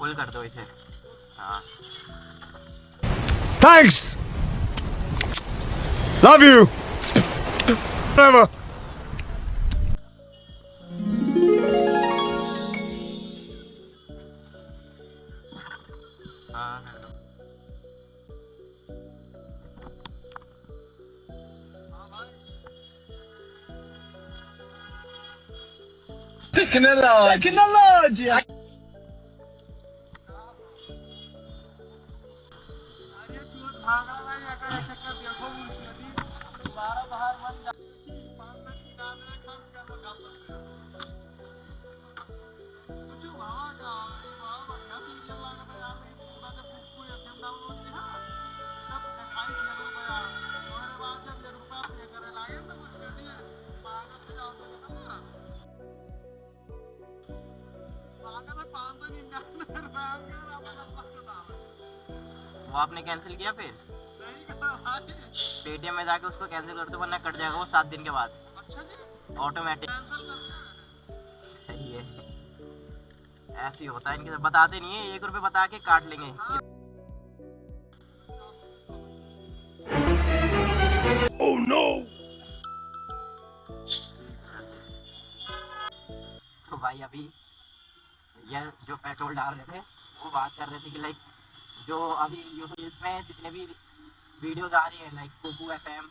Full कर दो इसे। हाँ Thanks. Love you. Never. हाँ कर दो। Technology. वो आपने कैंसिल किया फिर? पेटीएम में जाके उसको कैंसिल कर दो वरना कट जाएगा वो 7 दिन के बाद। अच्छा जी, ऑटोमेटिक। सही है, ऐसे ही होता है इनके साथ, बताते नहीं है, 1 रुपये बता के काट लेंगे। Oh no. तो भाई अभी ये जो पेट्रोल डाल रहे थे वो बात कर रहे थे कि लाइक जो अभी यूट्यूब इसमें जितने भी वीडियोस आ रही है लाइक कुकू एफएम,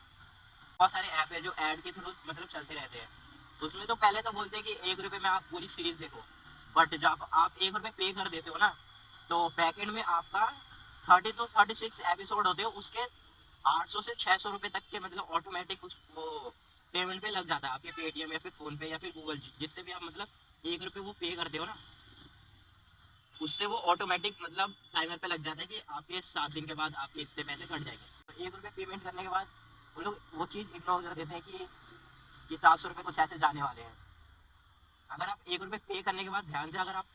बहुत सारे ऐप है जो ऐड के थ्रू मतलब चलते रहते हैं। उसमें तो पहले तो बोलते हैं कि 1 रुपये में आप पूरी सीरीज देखो, बट जब आप 1 रुपये पे कर देते हो ना तो बैकएंड में आपका 30 to 36 एपिसोड होते हो, उसके 800 से 600 रुपये तक के मतलब ऑटोमेटिक उस वो पेमेंट पे लग जाता है आपके पेटीएम या फिर फोन पे या फिर गूगल, जिससे भी आप मतलब 1 रुपये वो पे करते हो ना, उससे वो ऑटोमेटिक मतलब टाइमर पे लग जाता है कि आपके 7 दिन के बाद आपके इतने पैसे कट जाएंगे। तो 1 रुपये पेमेंट करने के बाद वो लोग वो चीज़ इग्नोर कर देते हैं कि 700 रुपये कुछ ऐसे जाने वाले हैं। अगर आप 1 रुपये पे करने के बाद ध्यान से अगर आप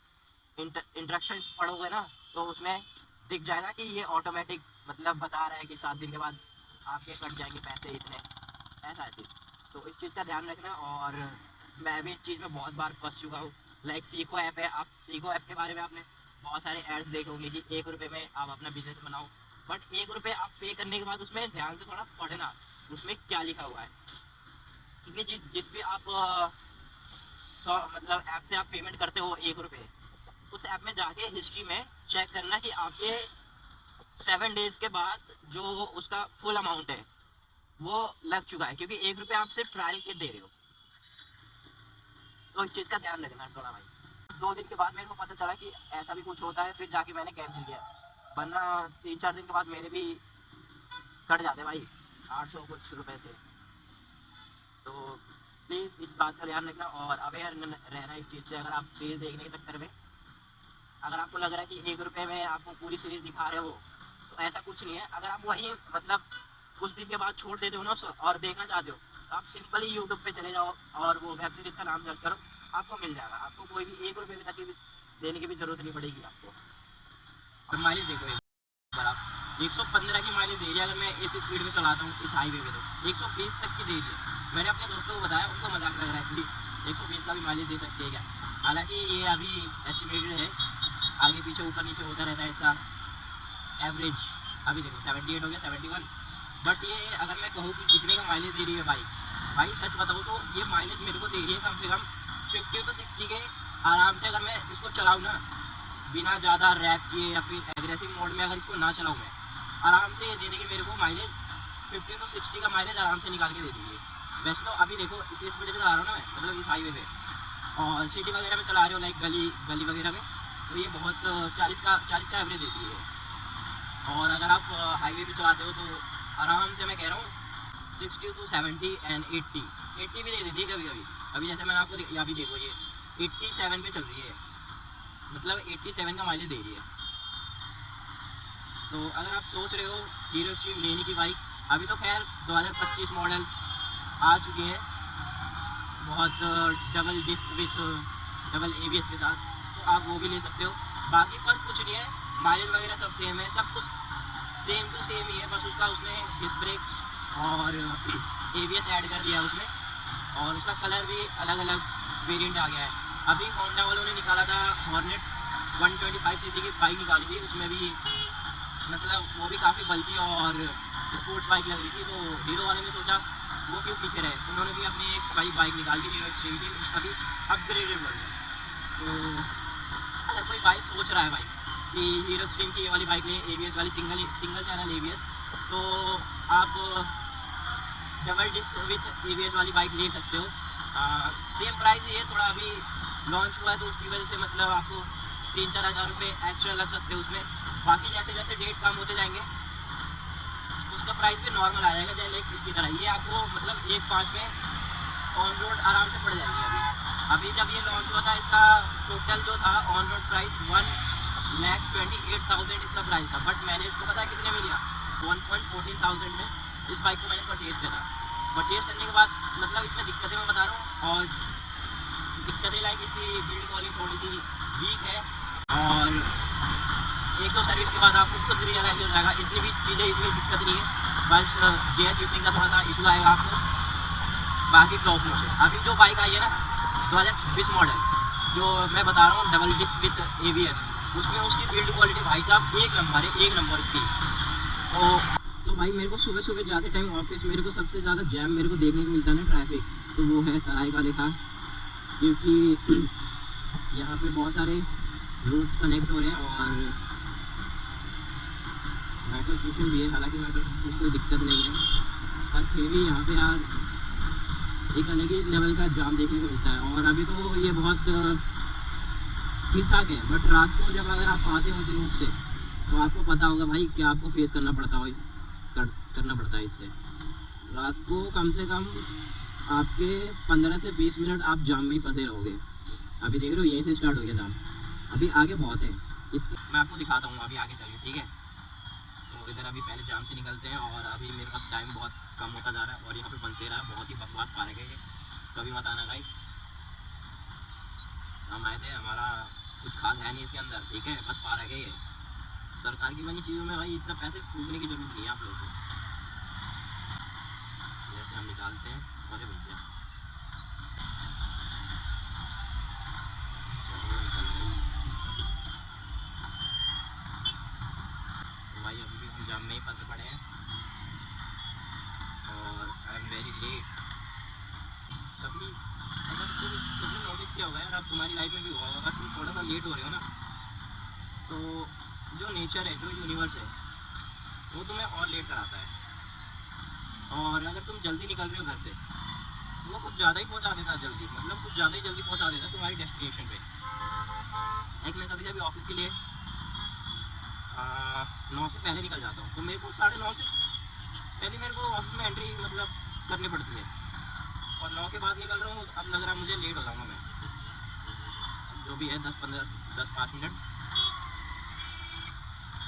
इंस्ट्रक्शन पढ़ोगे ना तो उसमें दिख जाएगा कि ये ऑटोमेटिक मतलब बता रहा है कि 7 दिन के बाद आपके कट जाएंगे पैसे इतने, ऐसा ऐसे। तो इस चीज़ का ध्यान रखना। और मैं भी इस चीज़ में बहुत बार फंस चुका हूँ। लाइक सीखो ऐप है, आप सीखो ऐप के बारे में आपने बहुत सारे एड्स देखे होंगे कि 1 रुपये में आप अपना बिजनेस बनाओ, बट 1 रुपये आप पे करने के बाद उसमें ध्यान से थोड़ा पढ़ना उसमें क्या लिखा हुआ है। क्योंकि जिस भी आप मतलब ऐप से आप पेमेंट करते हो 1 रुपये, उस ऐप में जाके हिस्ट्री में चेक करना कि आपके 7 डेज के बाद जो उसका फुल अमाउंट है वो लग चुका है, क्योंकि 1 रुपये आप सिर्फ ट्रायल के दे रहे हो। तो इस चीज़ का ध्यान रखना थोड़ा भाई। 2 दिन के बाद मेरे को पता चला कि ऐसा भी कुछ होता है, फिर जाके मैंने कैंसिल किया, वरना 3-4 दिन के बाद मेरे भी कट जाते भाई 800 कुछ रुपए थे। तो प्लीज़ इस बात का ध्यान रखना और अवेयर रहना इस चीज़ से। अगर आप सीरीज़ देखने के चक्कर में अगर आपको लग रहा है कि 1 रुपये में आपको पूरी सीरीज़ दिखा रहे हो तो ऐसा कुछ नहीं है। अगर आप वही मतलब कुछ दिन के बाद छोड़ देते हो ना और देखना चाहते हो तो आप सिंपली यूट्यूब पे चले जाओ और वो वेब सीरीज़ का नाम सर्च करो, आपको मिल जाएगा। आपको कोई भी 1 रुपये तक की भी देने की भी ज़रूरत नहीं पड़ेगी आपको। और माइलेज देखो एक बार, आप 115 की माइलेज दे रही है अगर मैं इस स्पीड में चलाता हूँ इस हाईवे पे, तो 120 तक की दे रही है। मैंने अपने दोस्तों को बताया, उनको मजाक लग रहा है कि 120 का भी माइलेज दे सकती है क्या। हालांकि ये अभी एस्टिमेटेड है, आगे पीछे ऊपर नीचे होता रहता है इसका एवरेज। अभी देखो 78 हो गया, 71। बट ये अगर मैं कहूँ कि कितने का माइलेज दे रही है भाई सच बताऊँ तो ये माइलेज मेरे को दे रही है कम से कम 50 to 60 के आराम से। अगर मैं इसको चलाऊँ ना बिना ज़्यादा रैप किए या फिर एग्रेसिव मोड में अगर इसको ना चलाऊँ मैं, आराम से ये दे देगी मेरे को माइलेज 50 to 60 का माइलेज आराम से निकाल के दे देगी। वैसे तो अभी देखो इसी स्पीड पे चला रहा हूँ ना मैं, मतलब इस हाईवे पे, और सिटी वगैरह में चला रहे हो लाइक गली वगैरह में, तो ये बहुत 40 का एवरेज देती है। और अगर आप हाईवे पे चलाते हो तो आराम से मैं कह रहा हूँ 60 to 70 एंड 80 भी दे देती है कभी कभी। अभी जैसे मैंने आपको यहाँ भी देखो ये 87 पे चल रही है, मतलब 87 का माइलेज दे रही है। तो अगर आप सोच रहे हो हीरो एक्सट्रीम लेने की बाइक, अभी तो खैर 2025 मॉडल आ चुकी है बहुत double disc with double ABS के साथ, तो आप वो भी ले सकते हो। बाकी फ़र्क कुछ नहीं है, माइलेज वगैरह सब सेम है, सब कुछ सेम टू सेम ही है, बस उसका उसने डिस्क ब्रेक और ABS ऐड कर दिया है उसमें, और उसका कलर भी अलग अलग वेरिएंट आ गया है। अभी होंडा वालों ने निकाला था हॉर्नेट 125 सीसी की बाइक निकाली थी, उसमें भी मतलब वो भी काफ़ी बल्कि और स्पोर्ट्स बाइक लग रही थी। तो हीरो वाले ने सोचा वो क्यों पीछे रहे, उन्होंने भी अपनी एक बाइक निकाली हीरो एक्सट्रीम की, उसका भी अपग्रेडेड वर्जन। तो अगर कोई बाइक सोच रहा है भाई कि हीरो एक्सट्रीम की ये वाली बाइक लें, ABS वाली सिंगल चैनल ABS, तो आप डबल डिस्क विथ ABS वाली बाइक ले सकते हो। सेम प्राइस ये थोड़ा अभी लॉन्च हुआ है तो उसकी वजह से मतलब आपको 3-4 हज़ार रुपये एक्स्ट्रा लग सकते हैं उसमें। बाकी जैसे जैसे डेट कम होते जाएंगे उसका प्राइस भी नॉर्मल आ जाएगा, जैसे इसकी तरह ये आपको मतलब 1.5 में ऑन रोड आराम से पड़ जाएगी। अभी जब ये लॉन्च हुआ था इसका टोटल जो था ऑन रोड प्राइस 1,28,000 इसका प्राइस था, बट मैंने इसको पता है कितने में लिया, 1,14,000 में इस बाइक को मैंने परचेज़ किया था। परचेज़ करने के बाद मतलब इसमें दिक्कतें मैं बता रहा हूँ, और दिक्कतें लाइक इसकी बिल्ड क्वालिटी थोड़ी सी वीक है, और एक दो सर्विस के बाद आपको खुद रियलाइज हो जाएगा। इतनी भी चीज़ें इसमें दिक्कत नहीं है, बस गियर शिफ्टिंग का थोड़ा सा इशू आएगा आपको। बाकी टॉप नॉच है। अभी जो बाइक आई है ना 2026 मॉडल जो मैं बता रहा हूँ डबल डिस्क विथ ABS, उसमें उसकी बिल्ड क्वालिटी भाई साहब एक नंबर है, एक नंबर की। तो भाई मेरे को सुबह सुबह जाते टाइम ऑफिस मेरे को सबसे ज़्यादा जैम मेरे को देखने को मिलता है ना ट्रैफिक, तो वो है सराय का लेखा, क्योंकि यहाँ पे बहुत सारे रूट्स कनेक्ट हो रहे हैं और मेट्रो स्टेशन भी है। हालांकि मेट्रो स्टेशन में कोई दिक्कत नहीं है, पर फिर भी यहाँ पे यार एक अलग ही लेवल का जाम देखने को मिलता है। और अभी तो ये बहुत ठीक ठाक है, बट रात को जब अगर आप आते हो उस रूट से तो आपको पता होगा भाई क्या आपको फेस करना पड़ता है इससे। रात को कम से कम आपके 15 से 20 मिनट आप जाम में ही फंसे रहोगे। अभी देख रहे हो यहीं से स्टार्ट हो गया जाम, अभी आगे बहुत है, इसके मैं आपको दिखाता हूँ अभी आगे चलिए, ठीक है। तो इधर अभी पहले जाम से निकलते हैं, और अभी मेरे पास टाइम बहुत कम होता जा रहा है, और यहाँ पे बनते रहा बहुत ही बकवास पार्क है, कभी मत आना गाइस। हम आए थे, हमारा कुछ खास है नहीं इसके अंदर, ठीक है, बस पार्क है ये। सरकार की बनी चीज़ों में भाई इतना पैसे फूकने की जरूरत नहीं है आप लोगों को। जैसे हम निकालते हैं, अरे भैया चलो निकल गई। तो भाई अभी भी हम जाम में ही फंसे पड़े हैं, और आई एम वेरी लेट। कभी अगर तुमने नोटिस किया होगा यार, अब तुम्हारी लाइफ में भी हुआ होगा, अगर तुम थोड़ा सा लेट हो रहे हो ना, तो जो नेचर है, जो यूनिवर्स है, वो तुम्हें और लेट कराता है। और अगर तुम जल्दी निकल रहे हो घर से, वो कुछ ज़्यादा ही पहुंचा देता है जल्दी, मतलब कुछ ज़्यादा ही जल्दी पहुंचा देता है तुम्हारी डेस्टिनेशन पे। एक मैं कभी कभी ऑफिस के लिए 9 से पहले निकल जाता हूँ, तो मेरे को 9:30 से पहले मेरे को ऑफिस में एंट्री मतलब करनी पड़ती है, और 9 के बाद निकल रहा हूँ, अब लग रहा है मुझे लेट हो जाऊँगा मैं। जो भी है 10-5 मिनट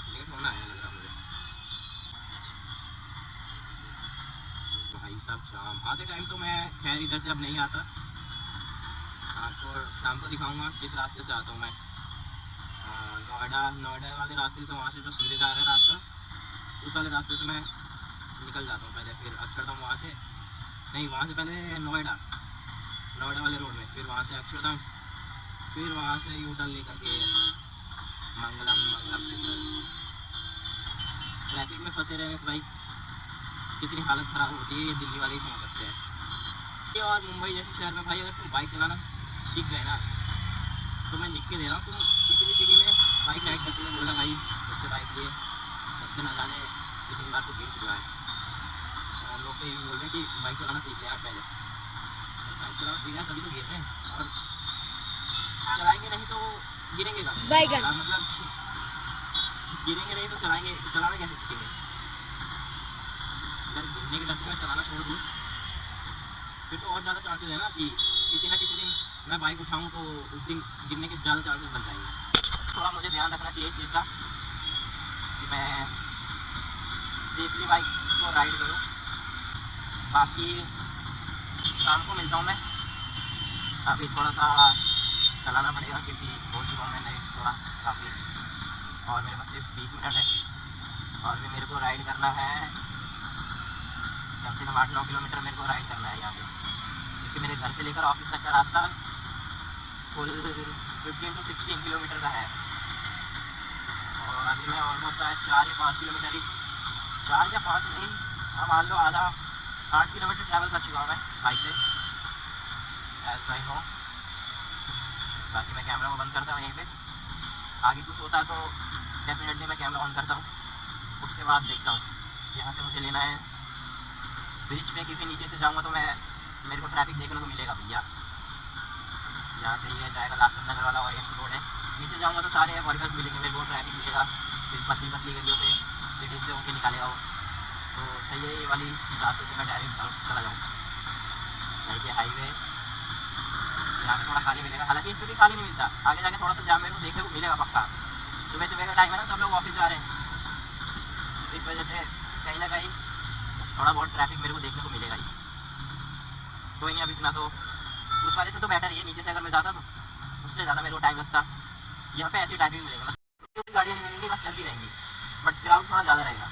लेट होना है लग रहा मुझे। भाई साहब शाम आते टाइम तो मैं खैर इधर से अब नहीं आता, आपको शाम को दिखाऊंगा किस रास्ते से आता हूँ मैं। नोएडा वाले रास्ते से, वहाँ से जो सीधे जा रहा है रास्ता, उस वाले रास्ते से मैं निकल जाता हूँ पहले, फिर अक्षरधाम वहाँ से नहीं, वहाँ से पहले नोएडा वाले रोड में, फिर वहाँ से अक्षरधाम, फिर वहाँ से यू टर्न लेकर के मंगलम ट्रैफिक में फंसे रहने से भाई कितनी हालत ख़राब होती है, ये दिल्ली वाले ही समझ सकते हैं। और मुंबई जैसे शहर में भाई अगर तुम बाइक चलाना सीख गए ना, तो मैं लिख के दे रहा हूँ, तुम किसी भी सिटी में बाइक राइड करते हुए बोला भाई बच्चे बाइक लिए, बच्चे ना जाने कितनी बार तो गिर चुका है। और लोग तो ये बोल रहे हैं कि बाइक चलाना सीख लिया पहले, बाइक चलाना सीखा है तभी तो गिर रहे हैं, और चलाएंगे नहीं तो गिरेंगे कहाँ, मतलब गिरेंगे नहीं तो चलाना कैसे सीखेंगे। अगर गिरने के डर से मैं चलाना छोड़ दूँ फिर तो और ज़्यादा चांसेस है ना कि किसी ना किसी दिन मैं बाइक उठाऊँ तो उस दिन गिरने के ज़्यादा चांसेस बन जाएंगे। थोड़ा मुझे ध्यान रखना चाहिए इस चीज़ का कि मैं सेफली बाइक को राइड करूँ। बाकी शाम को मिलता हूँ मैं, अभी थोड़ा सा चलाना पड़ेगा क्योंकि बोल चुका हूँ मैंने थोड़ा काफ़ी, और मेरे पास सिर्फ 20 मिनट है, और भी मेरे को राइड करना है कम से कम 8-9 किलोमीटर मेरे को राइड करना है यहाँ पे, क्योंकि मेरे घर से लेकर ऑफिस तक का रास्ता कुल 15 to 16 किलोमीटर का है। और अभी मैं ऑलमोस्ट शायद 4 या 5 किलोमीटर ही, 4 या 5 नहीं, हाँ मान लो आधा 8 किलोमीटर ट्रैवल कर चुका हूँ मैं बाइक से, एज आई नो। बाकी मैं कैमरा को बंद करता हूँ यहीं पे, आगे कुछ होता है तो डेफिनेटली मैं कैमरा ऑन करता हूँ, उसके बाद देखता हूँ। यहाँ से मुझे लेना है ब्रिज पे, क्योंकि नीचे से जाऊँगा तो मेरे को ट्रैफिक देखने को मिलेगा भैया। यहाँ से ये जाएगा लास्ट नगर वाला ऑडियंस रोड है, नीचे जाऊँगा तो सारे वर्कर्स मिलेंगे, मेरे को ट्रैफिक मिलेगा, फिर पतली पतली गलियों से सिटी से होकर निकालेगा वो, तो सही है ये वाली रास्ते से मैं डायरेक्ट चला जाऊँ। देखिए हाईवे यहाँ पे थोड़ा खाली मिलेगा, हालांकि इस पर भी खाली नहीं मिलता, आगे जाके थोड़ा सा जाम मेरे को देखने को मिलेगा पक्का। सुबह सुबह का टाइम है ना, सब लोग ऑफिस जा रहे हैं, तो इस वजह से कहीं ना कहीं थोड़ा बहुत ट्रैफिक मेरे को देखने को मिलेगा ही। कोई नहीं, अब इतना तो उस वाले से तो बेटर ही है, नीचे से अगर मैं जाता तो उससे ज़्यादा मेरे को टाइम लगता। यहाँ पे ऐसी ट्रैफिक मिलेगा, मतलब गाड़ियाँ नहीं मिलेंगी, बस चलती रहेंगी, बट क्राउड थोड़ा ज़्यादा रहेगा।